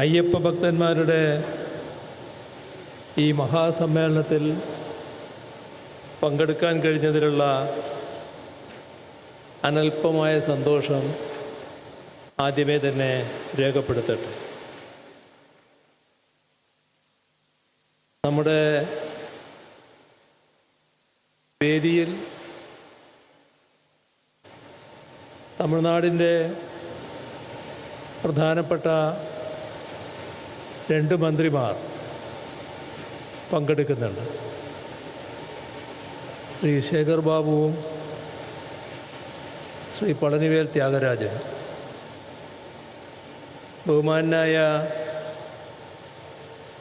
അയ്യപ്പ ഭക്തന്മാരുടെ ഈ മഹാസമ്മേളനത്തിൽ പങ്കെടുക്കാൻ കഴിഞ്ഞതിലുള്ള അനൽപമായ സന്തോഷം ആദ്യമേ തന്നെ രേഖപ്പെടുത്തട്ടെ. നമ്മുടെ വേദിയിൽ തമിഴ്നാടിൻ്റെ പ്രധാനപ്പെട്ട 2 മന്ത്രിമാർ പങ്കെടുക്കുന്നുണ്ട്. ശ്രീ ശേഖർ ബാബുവും ശ്രീ പളനിവേൽ ത്യാഗരാജനും. ബഹുമാനായ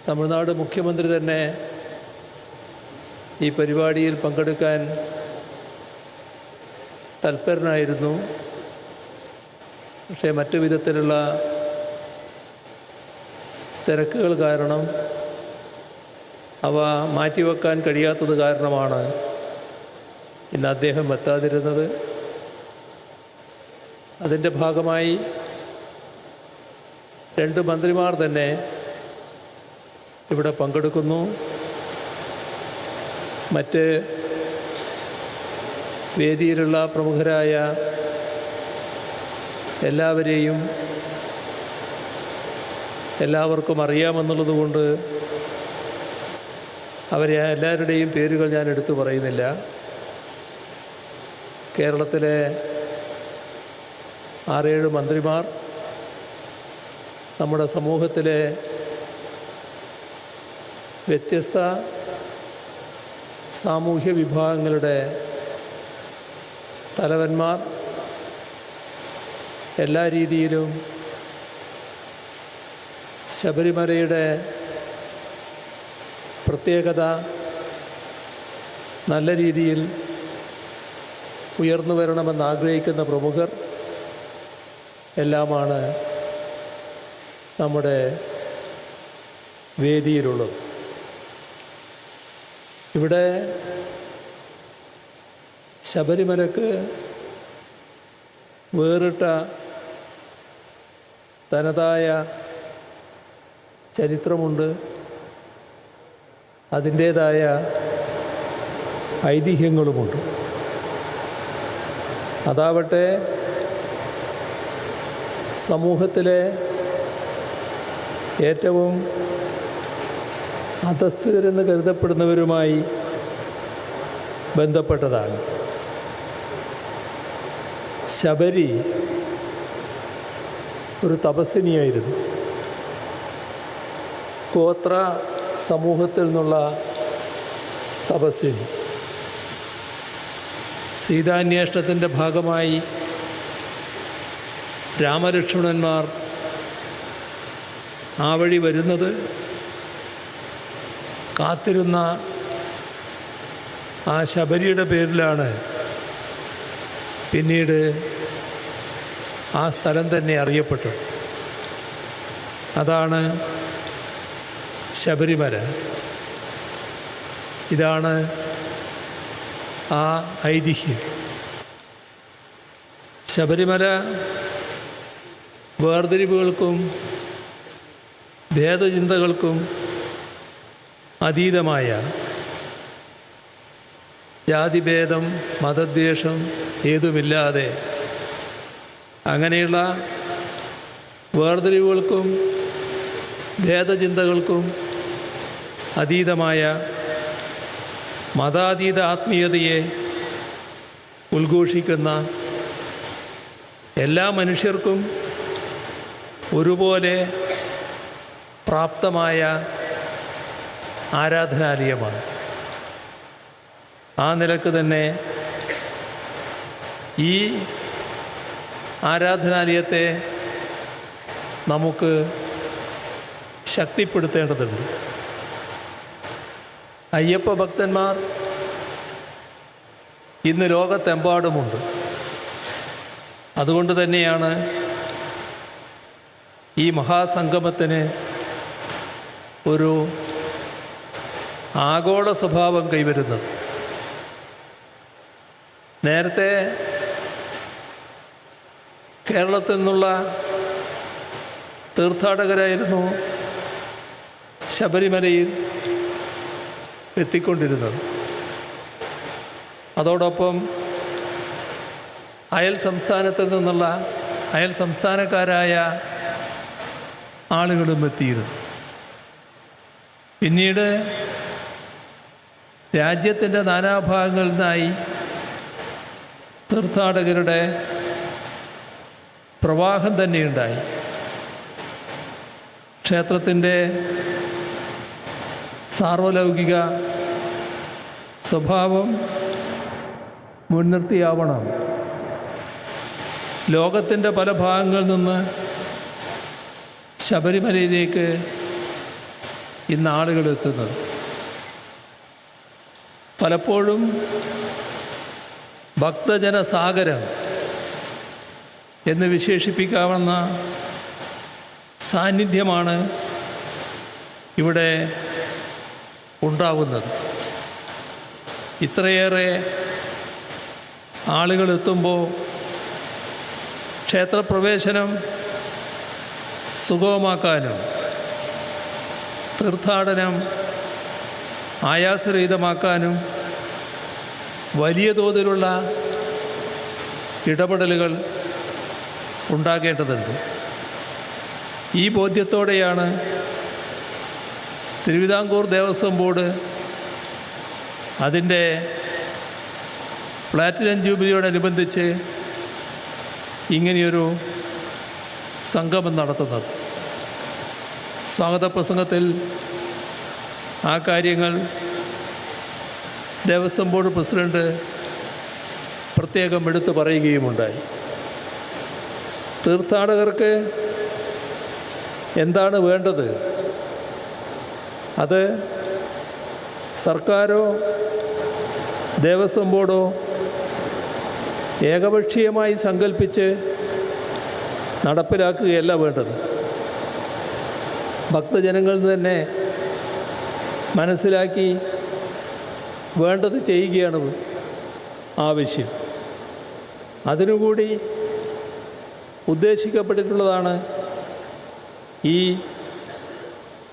തമിഴ്നാട് മുഖ്യമന്ത്രി തന്നെ ഈ പരിപാടിയിൽ പങ്കെടുക്കാൻ തൽപരനായിരുന്നു. പക്ഷേ മറ്റു വിധത്തിലുള്ള തിരക്കുകൾ കാരണം അവ മാറ്റിവെക്കാൻ കഴിയാത്തത് കാരണമാണ് ഇന്ന് അദ്ദേഹം എത്താതിരുന്നത്. അതിൻ്റെ ഭാഗമായി 2 മന്ത്രിമാർ തന്നെ ഇവിടെ പങ്കെടുക്കുന്നു. മറ്റ് വേദിയിലുള്ള പ്രമുഖരായ എല്ലാവരെയും എല്ലാവർക്കും അറിയാമെന്നുള്ളതുകൊണ്ട് അവരെ എല്ലാവരുടെയും പേരുകൾ ഞാൻ എടുത്തു പറയുന്നില്ല. കേരളത്തിലെ 6-7 മന്ത്രിമാർ, നമ്മുടെ സമൂഹത്തിലെ വ്യത്യസ്ത സാമൂഹ്യ വിഭാഗങ്ങളുടെ തലവന്മാർ, എല്ലാ രീതിയിലും ശബരിമലയുടെ പ്രത്യേകത നല്ല രീതിയിൽ ഉയർന്നു വരണമെന്ന് ആഗ്രഹിക്കുന്ന പ്രമുഖർ എല്ലാമാണ് നമ്മുടെ വേദിയിലുള്ളത്. ഇവിടെ ശബരിമലക്ക് വേറിട്ട തനതായ ചരിത്രമുണ്ട്. അതിൻ്റേതായ ഐതിഹ്യങ്ങളുമുണ്ട്. അതാവട്ടെ സമൂഹത്തിലെ ഏറ്റവും അധസ്ഥിതരെന്ന് കരുതപ്പെടുന്നവരുമായി ബന്ധപ്പെട്ടതാണ്. ശബരി ഒരു തപസ്വിനിയായിരുന്നു. ഗോത്ര സമൂഹത്തിൽ നിന്നുള്ള തപസ്വിനി. സീതാന്വേഷണത്തിൻ്റെ ഭാഗമായി രാമലക്ഷ്മണന്മാർ ആ വഴി വരുന്നത് കാത്തിരുന്ന ആ ശബരിയുടെ പേരിലാണ് പിന്നീട് ആ സ്ഥലം തന്നെ അറിയപ്പെട്ടത്. അതാണ് ശബരിമല. ഇതാണ് ആ ഐതിഹ്യം. ശബരിമല വേർതിരിവുകൾക്കും ഭേദചിന്തകൾക്കും അതീതമായ, ജാതിഭേദം മതദ്വേഷം ഏതുമില്ലാതെ അങ്ങനെയുള്ള വേർതിരിവുകൾക്കും ഭേദചിന്തകൾക്കും അതീതമായ മതാതീത ആത്മീയതയെ ഉദ്ഘോഷിക്കുന്ന, എല്ലാ മനുഷ്യർക്കും ഒരുപോലെ പ്രാപ്തമായ ആരാധനാലയമാണ്. ആ നിലക്ക് തന്നെ ഈ ആരാധനാലയത്തെ നമുക്ക് ശക്തിപ്പെടുത്തേണ്ടതുണ്ട്. അയ്യപ്പ ഭക്തന്മാർ ഇന്ന് ലോകത്തെമ്പാടുമുണ്ട്. അതുകൊണ്ട് തന്നെയാണ് ഈ മഹാസംഗമത്തിന് ഒരു ആഗോള സ്വഭാവം കൈവരുന്നത്. നേരത്തെ കേരളത്തിൽ നിന്നുള്ള തീർത്ഥാടകരായിരുന്നു ശബരിമലയിൽ എത്തിക്കൊണ്ടിരുന്നത്. അതോടൊപ്പം അയൽ സംസ്ഥാനക്കാരായ ആളുകളും എത്തിയിരുന്നു. പിന്നീട് രാജ്യത്തിൻ്റെ നാനാഭാഗങ്ങളിൽ നിന്നായി തീർത്ഥാടകരുടെ പ്രവാഹം തന്നെയുണ്ടായി. ക്ഷേത്രത്തിൻ്റെ സാർവലൗകിക സ്വഭാവം മുൻനിർത്തിയാവണം ലോകത്തിൻ്റെ പല ഭാഗങ്ങളിൽ നിന്ന് ശബരിമലയിലേക്ക് ഇന്ന് ആളുകൾ എത്തുന്നത്. പലപ്പോഴും ഭക്തജനസാഗരം എന്ന് വിശേഷിപ്പിക്കാവുന്ന സാന്നിധ്യമാണ് ഇവിടെ ഉണ്ടാവുന്നത്. ഇത്രയേറെ ആളുകൾ എത്തുമ്പോൾ ക്ഷേത്രപ്രവേശനം സുഗമമാക്കാനും തീർത്ഥാടനം ആയാസരഹിതമാക്കാനും വലിയ തോതിലുള്ള ഇടപെടലുകൾ ഉണ്ടാകേണ്ടതുണ്ട്. ഈ ബോധ്യത്തോടെയാണ് തിരുവിതാംകൂർ ദേവസ്വം ബോർഡ് അതിൻ്റെ പ്ലാറ്റിനം ജൂബിലിയോടനുബന്ധിച്ച് ഇങ്ങനെയൊരു സംഗമം നടത്തുന്നത്. സ്വാഗത പ്രസംഗത്തിൽ ആ കാര്യങ്ങൾ ദേവസ്വം ബോർഡ് പ്രസിഡന്റ് പ്രത്യേകം എടുത്തു പറയുകയുമുണ്ടായി. തീർത്ഥാടകർക്ക് എന്താണ് വേണ്ടത്? അത് സർക്കാരോ ദേവസ്വം ബോർഡോ ഏകപക്ഷീയമായി സങ്കല്പിച്ച് നടപ്പിലാക്കുകയല്ല വേണ്ടത്. ഭക്തജനങ്ങളിൽ തന്നെ മനസ്സിലാക്കി വേണ്ടത് ചെയ്യുകയാണ് ആവശ്യം. അതിനുകൂടി ഉദ്ദേശിക്കപ്പെട്ടിട്ടുള്ളതാണ് ഈ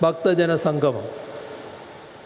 ഭക്തജന സംഗമം.